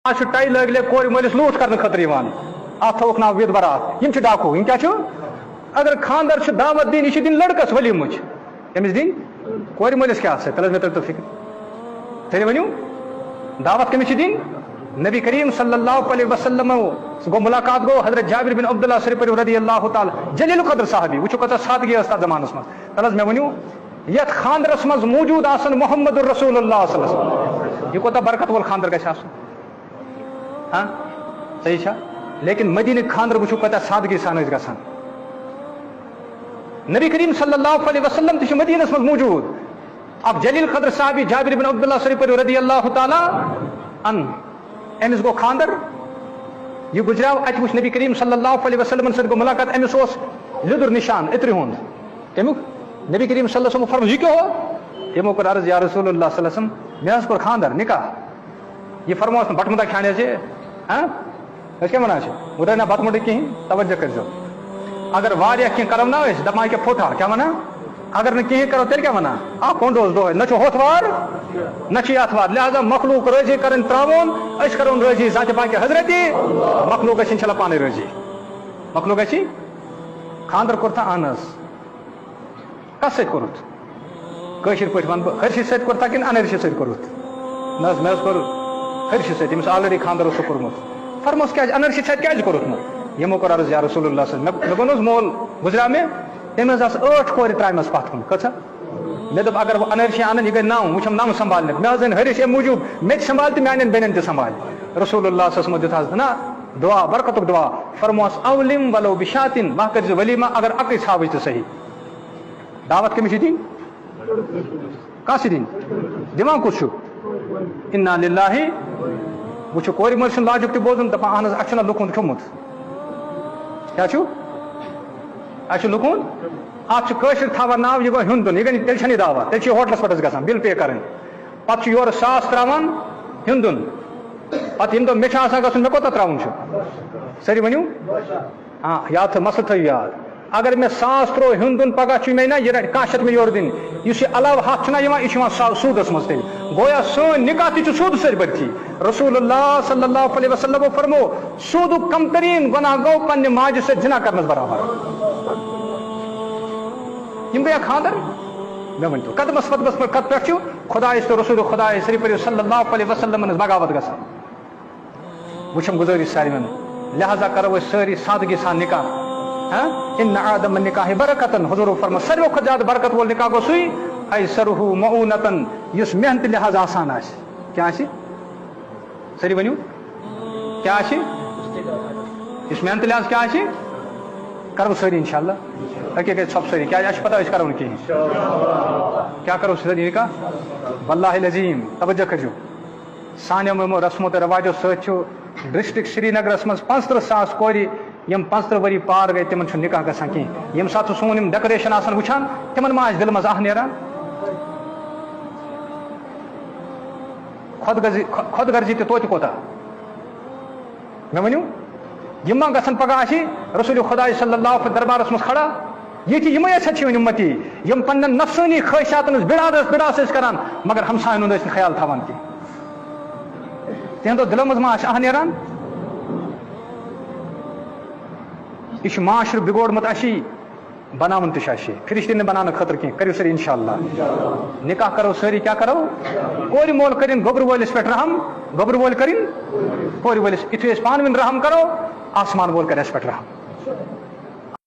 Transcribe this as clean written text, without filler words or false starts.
आज टाई लगे कोर मलिस लूट कर खतर अत थोक नाव विद बरात यम डाकू इन क्या अगर खानदर दावत दिन यह दिन लड़कस वलीमुच अमिस दिन कोर मलिस क्या तल मे तो फिक्र तेरे वनु दावत कमिस दिन नबी करीम सल्लल्लाहु अलैहि वसल्लम गो मुलाकात गो हजरत जाबिर बिन अब्दुल्लाह शरीफ रदियल्लाहु ताला जलील कदर साहबी वो कत सादगी तथ जमानस मज तल मे वनु यथ खानदरस मज मौजूद आसन मोहम्मद रसूलुल्लाह सल्लल्लाहु अलैहि वसल्लम यह कोता बरकत वोल खानदर गछ आसन हाँ सही छा लेकिन मदीन खानदर वो कत सादगी सान गसान नबी करीम सल्लल्लाहु अलैहि वसल्लम तश मदीनस मज मौजूद अब जलील कदर साहबी जाबिर बिन अब्दुल्लाह शरीफ रदियल्लाहु ताला अन अमिस गो खानदर यह गुजराव अत वुच नबी करीम सल्लल्लाहु अलैहि वसल्लम सद गो मुलाकात अमिस लिदुर निशान इत्र हुंद तमुक नबी करीम सल्लल्लाहु अलैहि वसल्लम फरमाया यह क्या यमो कर अर्ज या रसूलुल्लाह सल्लल्लाहु अलैहि वसल्लम मे कोर खानदर निकाह यह फरमाओ बटमुदा खाने से हाँ क्या वना उदय ना बतमुड कहीं तवज्जो कर अगर वारिया कह करो ना दपा क्या फोटा क्या वना अगर न कहीं करो तेल क्या वना आ कोंडोस दो न होथवार न अथवार लिहाजा मखलूक रजी कर त्रावन करो रजी जात बाकी हजरती मखलूक इंशाल्लाह पाने रजी मखलूक खानदर कोर्था अनस कस सत कोरुत कशिर पे वन हर्षि सत कोर्था कि अनर्षि सत कोरुत न मे कोर हर्षि सत यमिस ऑलरेडी खानदर कोर्मुत फरमोस क्या अनर्षि सत क्या कोरुत यमो कर अर्ज या रसूलुल्लाह मे गोन मोल गुजरा मे तमिस 8 कोर त्रामस पथ कुन कथा मे दप अगर अनर्षि अन यह गई 9 वुचम 9 संभाल मे जन हरिश मूजूब मे संभाल तो मान बेन ते संभाल रसूलुल्लाह सल्लल्लाहु अलैहि वसल्लम ना दुआ बरकत दुआ फरमोस अवलिम वलो बिशातिन वह कर वलीमा अगर अक साबित तो सही दावत कमिस दिन कस दिन दिमाग कुछ इन्ना लिल्लाहि वो कोर मर्शन लाजुक तो बोजन दपा अहन अह लुकुन खमुत क्या अह लुकुन अतर थवान नाव यह गो हिंदुन यह गई तेल दावा तेल होटलस पे ग बिल पे कर पे योर 100 त्रावान हिंदुन पे यम दो मे गन मे कोता त्रावन सरी वनु हाँ याद मसल थो याद अगर मे 100 त्रो हिंदुन पगह मे ना यह कह मे योर दिन इस अलाव हथ यह सूदस मज तेल गोया सोन निकाह ती सूद सर बर्थी रसूलुल्लाह सल्लल्लाहु अलैहि वसल्लम फरमो सूद कम तरीन गुनाह गो पन्ने माज से जिना करनस बराबर यम गया खानदर मे वन तो कदमस वदमस पे कत पे खुदा तो रसूल खुदा शरीफ सल्लल्लाहु अलैहि वसल्लम बगावत ग वुचम गुजारिश सारी लिहाजा करो सारी सादगी सान निकाह हाँ इन आदम निकाह बरकतन हुजूर फरमा सारो खुद ज्यादा बरकत वोल निकाह गो सुई ऐसरहु मऊनतन इस मेहनत लिहाज आसान आस क्या सरी वनु क्या इस मेहनत लिहाज क्या करो सरी इंशाल्लाह अके सब सरी क्या पता करो कहीं क्या करो सरी निकाह वल्लाहि लजीम तवज्जो करो सानो रस्मो तो रवाजो सो डिस्ट्रिक्ट श्रीनगरस मज 75,000 कोर यम 75 वरी पार गई तिमन निकाह गसान कहीं यम सात सोन डेकोरेशन आसान वुचान तिमन मा दिल मज आह नेरान खुद गर्जी तो कोता मे वनु यम गसन पगह रसूल खुदा सल्लल्लाहु अलैहि दरबारस मज खड़ा ये यम उम्मती यम पन्न नफसानी ख्वाहिशात बिड़ास करान मगर हमसायन हुंद ख्याल थवान कहीं तिहदो दिलो मज मा आह नेरान यह माशर बिगोड़मुत बनावन तो फिरिश्ते बनाने खतर कहीं करो सर इंशाल्लाह निकाह करो सरी क्या करो कोर मोल करिन गोबर वोलिस पे रहम गोबर वोल करिन कोर वोलिस इतु पान वन रहम करो आसमान वोल कर पे रहम